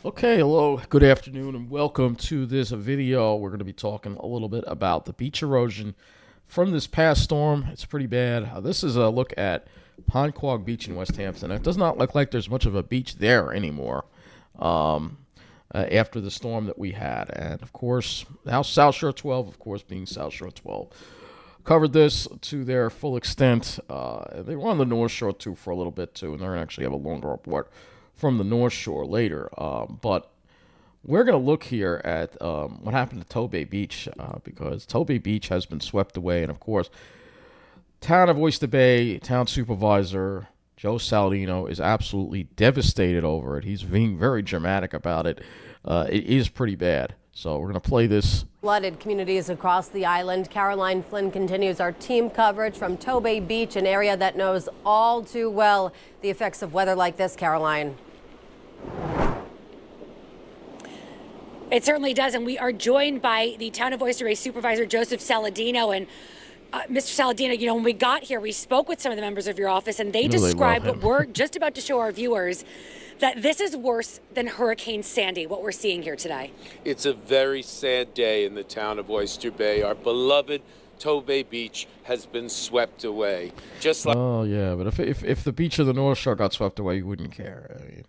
Okay, hello, good afternoon, and welcome to this video. We're going to be talking a little bit about the beach erosion from this past storm. It's pretty bad. This is a look at Ponquag Beach in West Hampton. It does not look like there's much of a beach there anymore after the storm that we had. And, of course, now South Shore 12, of course, being South Shore 12, covered this to their full extent. They were on the North Shore, too, for a little bit, too, and they're going to actually have a longer report from the North Shore later. But we're going to look here at what happened to Tobay Beach because Tobay Beach has been swept away. And, of course, town of Oyster Bay, town supervisor Joe Saladino is absolutely devastated over it. He's being very dramatic about it. It is pretty bad. So we're going to play this. Flooded communities across the island. Caroline Flynn continues our team coverage from Tobay Beach, an area that knows all too well the effects of weather like this. Caroline. It certainly does, and we are joined by the town of Oyster Bay Supervisor Joseph Saladino. And Mr. Saladino, when we got here, we spoke with some of the members of your office, and they described what we're just about to show our viewers, that this is worse than Hurricane Sandy, what we're seeing here today. It's a very sad day in the town of Oyster Bay. Our beloved Tobay Beach has been swept away. Just like but if the beach of the North Shore got swept away, you wouldn't care. I mean,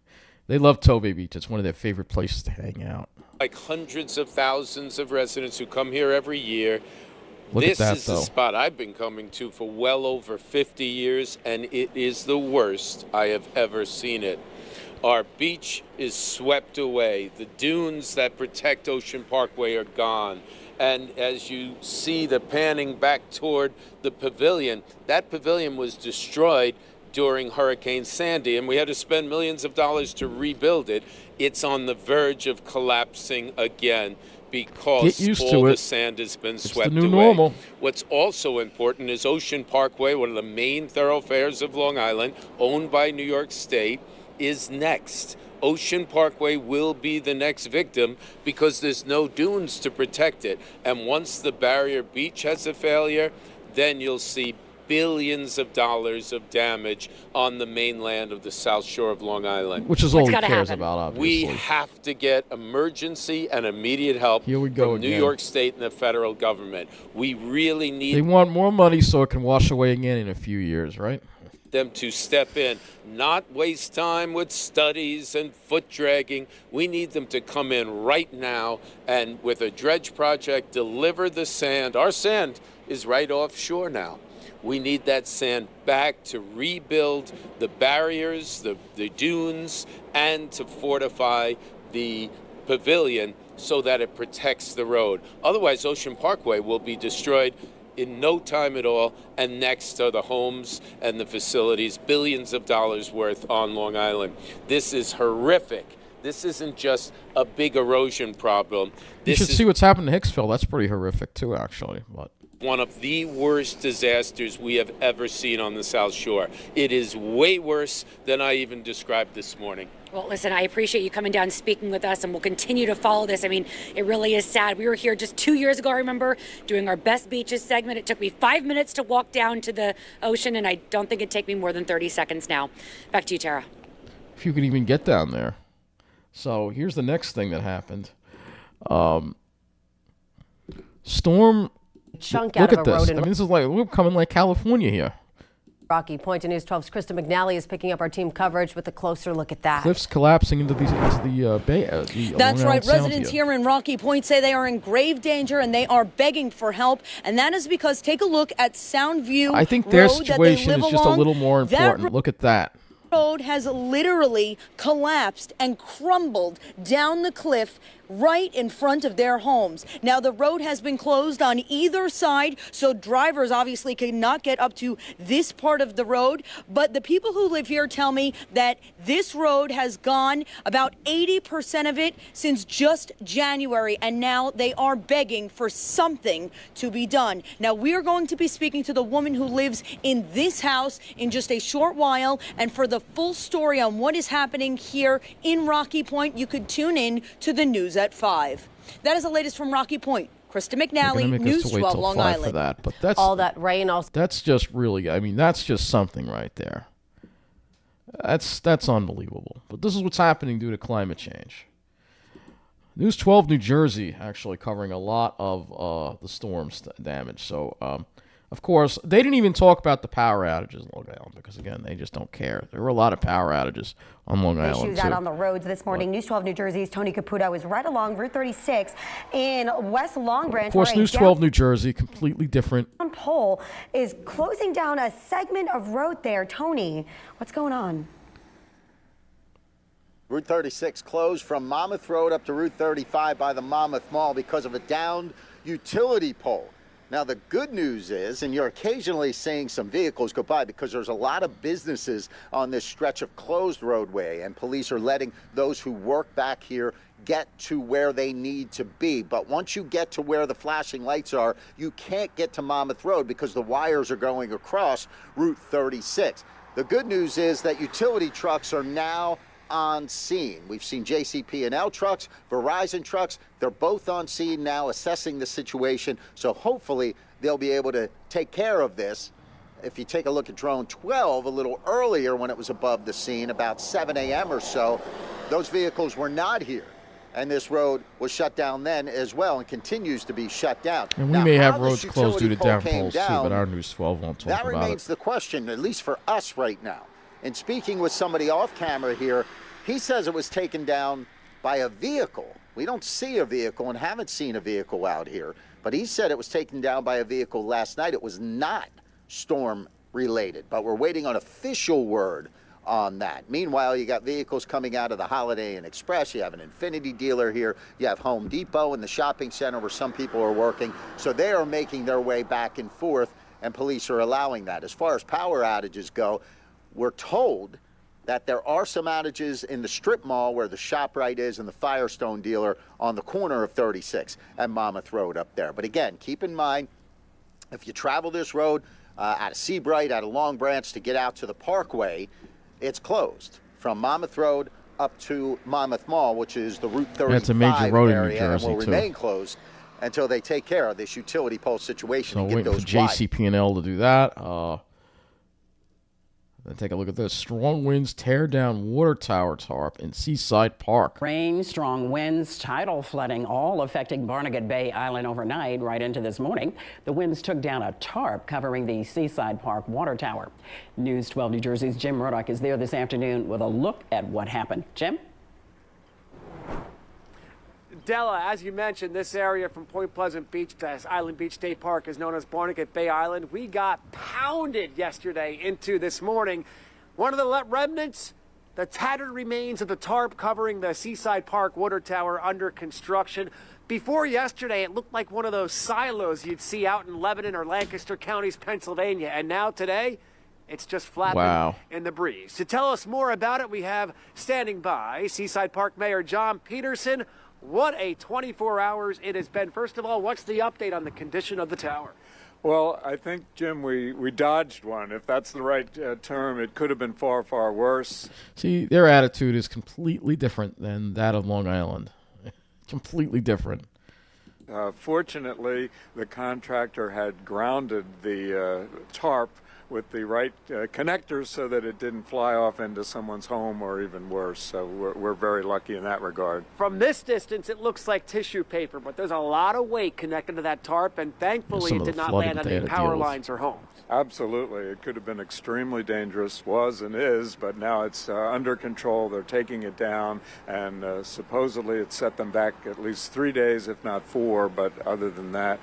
they love Tobay Beach. It's one of their favorite places to hang out. Like hundreds of thousands of residents who come here every year. This is the spot I've been coming to for well over 50 years, and it is the worst I have ever seen it. Our beach is swept away. The dunes that protect Ocean Parkway are gone. And as you see the panning back toward the pavilion, that pavilion was destroyed during Hurricane Sandy, and we had to spend millions of dollars to rebuild it. It's on the verge of collapsing again because all the sand has been swept away. Normal. What's also important is Ocean Parkway, one of the main thoroughfares of Long Island, owned by New York State, is next. Ocean Parkway will be the next victim because there's no dunes to protect it. And once the barrier beach has a failure, then you'll see billions of dollars of damage on the mainland of the South Shore of Long Island. Which is all he cares about, obviously. We have to get emergency and immediate help Here we go from New York State and the federal government. We really need... They want more money so it can wash away again in a few years, right? Them to step in, not waste time with studies and foot dragging. We need them to come in right now and with a dredge project, deliver the sand. Our sand is right offshore now. We need that sand back to rebuild the barriers, the dunes, and to fortify the pavilion so that it protects the road. Otherwise, Ocean Parkway will be destroyed in no time at all, and next are the homes and the facilities, billions of dollars worth on Long Island. This is horrific. This isn't just a big erosion problem. You should see what's happened to Hicksville. That's pretty horrific too, actually. But one of the worst disasters we have ever seen on the South Shore. It is way worse than I even described this morning. Well, listen, I appreciate you coming down and speaking with us, and we'll continue to follow this. I mean, it really is sad. We were here just 2 years ago, I remember, doing our Best Beaches segment. It took me 5 minutes to walk down to the ocean, and I don't think it'd take me more than 30 seconds now. Back to you, Tara. If you could even get down there. So here's the next thing that happened. Storm... Chunk Look out at of a this. road. I mean, this is like, we're coming like California here. Rocky Point to News 12's Krista McNally is picking up our team coverage with a closer look at that. Cliffs collapsing into the bay. That's right. Residents here in Rocky Point say they are in grave danger and they are begging for help. And that is because take a look at Soundview. I think their Road situation is just a along. little more important. Look at that. Road has literally collapsed and crumbled down the cliff right in front of their homes. Now, the road has been closed on either side, so drivers obviously cannot get up to this part of the road. But the people who live here tell me that this road has gone about 80% of it since just January, and now they are begging for something to be done. Now, we are going to be speaking to the woman who lives in this house in just a short while, and for the full story on what is happening here in Rocky Point, you could tune in to the news at 5. That is the latest from Rocky Point. Krista McNally, News 12, Long Island. For that, but that's all that rain. Also, that's just really. I mean, that's just something right there. That's unbelievable. But this is what's happening due to climate change. News 12 New Jersey actually covering a lot of the storm's damage. So, of course, they didn't even talk about the power outages on Long Island because, again, they just don't care. There were a lot of power outages on Long Island, Issues out on the roads this morning. News 12 New Jersey's Tony Caputo is right along Route 36 in West Long Branch. Of course, News 12 New Jersey, completely different. Pole is closing down a segment of road there. Tony, what's going on? Route 36 closed from Monmouth Road up to Route 35 by the Monmouth Mall because of a downed utility pole. Now, the good news is, and you're occasionally seeing some vehicles go by because there's a lot of businesses on this stretch of closed roadway, and police are letting those who work back here get to where they need to be. But once you get to where the flashing lights are, you can't get to Monmouth Road because the wires are going across Route 36. The good news is that utility trucks are now on scene. We've seen JCP&L trucks, Verizon trucks. They're both on scene now assessing the situation. So hopefully they'll be able to take care of this. If you take a look at drone 12 a little earlier when it was above the scene, about 7 a.m. or so, those vehicles were not here. And this road was shut down then as well and continues to be shut down. And we may have roads closed due to downpours too, but our News 12 won't talk about it. That remains the question, at least for us right now. And speaking with somebody off camera here, he says it was taken down by a vehicle. We don't see a vehicle and haven't seen a vehicle out here, but he said it was taken down by a vehicle last night. It was not storm related, but we're waiting on official word on that. Meanwhile, you got vehicles coming out of the Holiday Inn Express. You have an Infinity dealer here. You have Home Depot in the shopping center where some people are working. So they are making their way back and forth, and police are allowing that. As far as power outages go, we're told that there are some outages in the strip mall where the ShopRite is and the Firestone dealer on the corner of 36 and Monmouth Road up there. But again, keep in mind, if you travel this road out of Seabright, out of Long Branch to get out to the Parkway, it's closed from Monmouth Road up to Monmouth Mall, which is the Route 35 That's a major road in New area, Jersey, and will remain closed until they take care of this utility pole situation So and get waiting those for JCP&L to do that. Then take a look at this. Strong winds tear down water tower tarp in Seaside Park. Rain, strong winds, tidal flooding, all affecting Barnegat Bay Island overnight right into this morning. The winds took down a tarp covering the Seaside Park water tower. News 12 New Jersey's Jim Murdoch is there this afternoon with a look at what happened. Jim? Della, as you mentioned, this area from Point Pleasant Beach to Island Beach State Park is known as Barnegat Bay Island. We got pounded yesterday into this morning. One of the remnants, the tattered remains of the tarp covering the Seaside Park water tower under construction. Before yesterday, it looked like one of those silos you'd see out in Lebanon or Lancaster counties, Pennsylvania. And now today, it's just flapping in the breeze. To tell us more about it, we have standing by Seaside Park Mayor John Peterson. What a 24 hours it has been. First of all, what's the update on the condition of the tower? Well, I think, Jim, we dodged one. If that's the right term, it could have been far, far worse. See, their attitude is completely different than that of Long Island. Completely different. Fortunately, the contractor had grounded the tarp with the right connectors so that it didn't fly off into someone's home or even worse. So we're very lucky in that regard. From this distance, it looks like tissue paper, but there's a lot of weight connected to that tarp, and thankfully it did not land on any power lines or homes. Absolutely. It could have been extremely dangerous, was and is, but now it's under control. They're taking it down, and supposedly it set them back at least 3 days, if not 4, but other than that,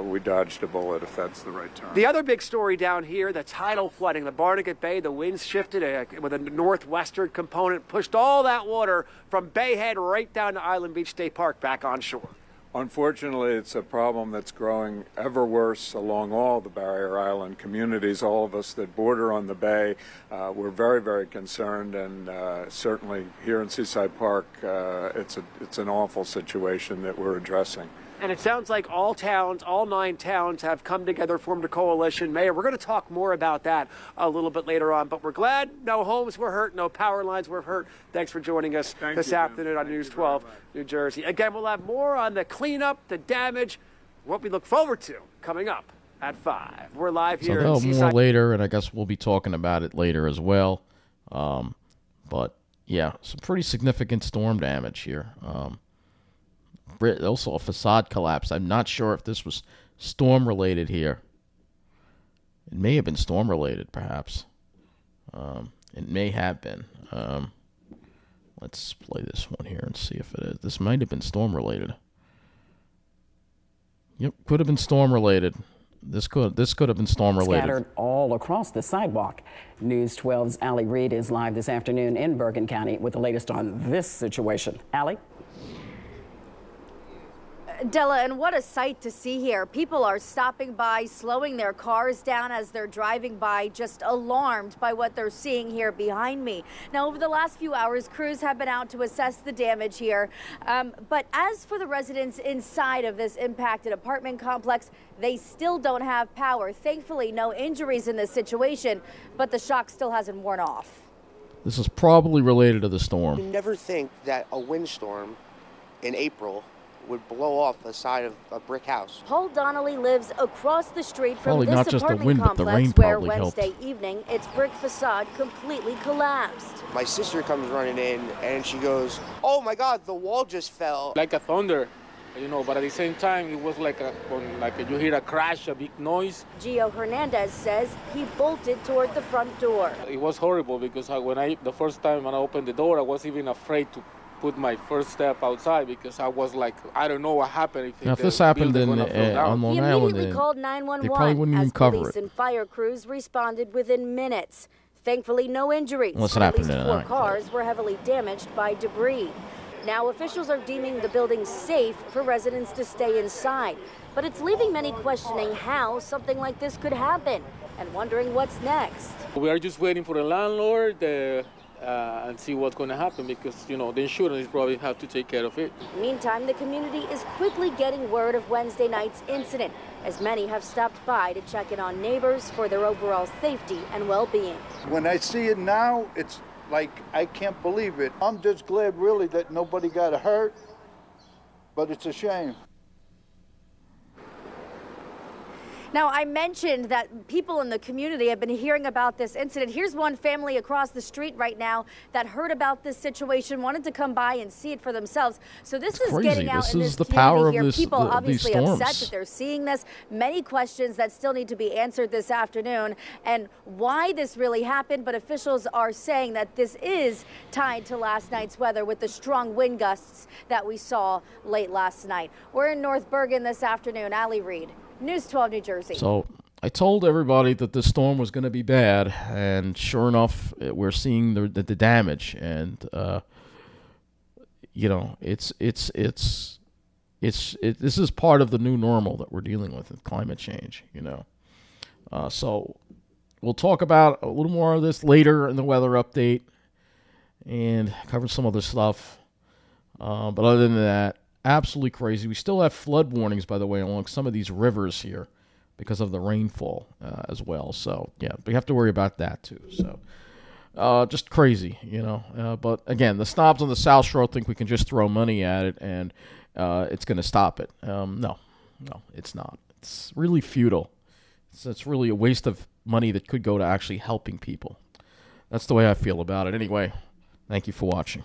we dodged a bullet, if that's the right term. The other big story down here, the tidal flooding, the Barnegat Bay, the winds shifted with a northwestern component, pushed all that water from Bay Head right down to Island Beach State Park back on shore. Unfortunately, it's a problem that's growing ever worse along all the Barrier Island communities. All of us that border on the bay, we're very, very concerned, and certainly here in Seaside Park, it's an awful situation that we're addressing. And it sounds like all towns, all 9 towns have come together, formed a coalition. Mayor, we're going to talk more about that a little bit later on, but we're glad no homes were hurt, no power lines were hurt. Thanks for joining us this afternoon on News 12 New Jersey. Again, we'll have more on the cleanup, the damage, what we look forward to coming up at 5. We're live here in Seaside. More later, and I guess we'll be talking about it later as well. But, yeah, some pretty significant storm damage here. also a facade collapse. I'm not sure if this was storm related here. It may have been storm related, perhaps. It may have been. Let's play this one here and see if it is. This might have been storm related. Yep, could have been storm related. This could have been storm related. Scattered all across the sidewalk. News 12's Allie Reed is live this afternoon in Bergen County with the latest on this situation. Allie? Della, and what a sight to see here. People are stopping by, slowing their cars down as they're driving by, just alarmed by what they're seeing here behind me. Now, over the last few hours, crews have been out to assess the damage here. But as for the residents inside of this impacted apartment complex, they still don't have power. Thankfully, no injuries in this situation, but the shock still hasn't worn off. This is probably related to the storm. You never think that a windstorm in April would blow off the side of a brick house. Paul Donnelly lives across the street from Probably this not just the apartment wind, but the rain complex where probably helped. Wednesday evening its brick facade completely collapsed. My sister comes running in and she goes, "Oh my God, the wall just fell." Like a thunder, but at the same time it was like you hear a crash, a big noise. Gio Hernandez says he bolted toward the front door. It was horrible because the first time when I opened the door, I was even afraid to put my first step outside because I was like, I don't know what happened. If this happened on Long He Island, immediately called 911 they probably wouldn't even as cover police it. and fire crews responded within minutes. Thankfully, no injuries. Unless it At happened least at 4 night. cars were heavily damaged by debris. Now, officials are deeming the building safe for residents to stay inside. But it's leaving many questioning how something like this could happen and wondering what's next. We are just waiting for the landlord and see what's going to happen because, the insurance probably have to take care of it. Meantime, the community is quickly getting word of Wednesday night's incident, as many have stopped by to check in on neighbors for their overall safety and well-being. When I see it now, it's like I can't believe it. I'm just glad, really, that nobody got hurt, but it's a shame. Now, I mentioned that people in the community have been hearing about this incident. Here's one family across the street right now that heard about this situation, wanted to come by and see it for themselves. So this is crazy. getting out This in is this the community power of here. this- People these obviously storms. upset that they're seeing this. Many questions that still need to be answered this afternoon and why this really happened. But officials are saying that this is tied to last night's weather with the strong wind gusts that we saw late last night. We're in North Bergen this afternoon. Allie Reed, News 12 New Jersey. So I told everybody that this storm was going to be bad, and sure enough, we're seeing the damage. And this is part of the new normal that we're dealing with climate change. So we'll talk about a little more of this later in the weather update and cover some other stuff. But other than that, absolutely crazy. We still have flood warnings, by the way, along some of these rivers here because of the rainfall as well. So, yeah, we have to worry about that too. So, just crazy, But, again, the snobs on the South Shore think we can just throw money at it and it's going to stop it. No, it's not. It's really futile. It's really a waste of money that could go to actually helping people. That's the way I feel about it. Anyway, thank you for watching.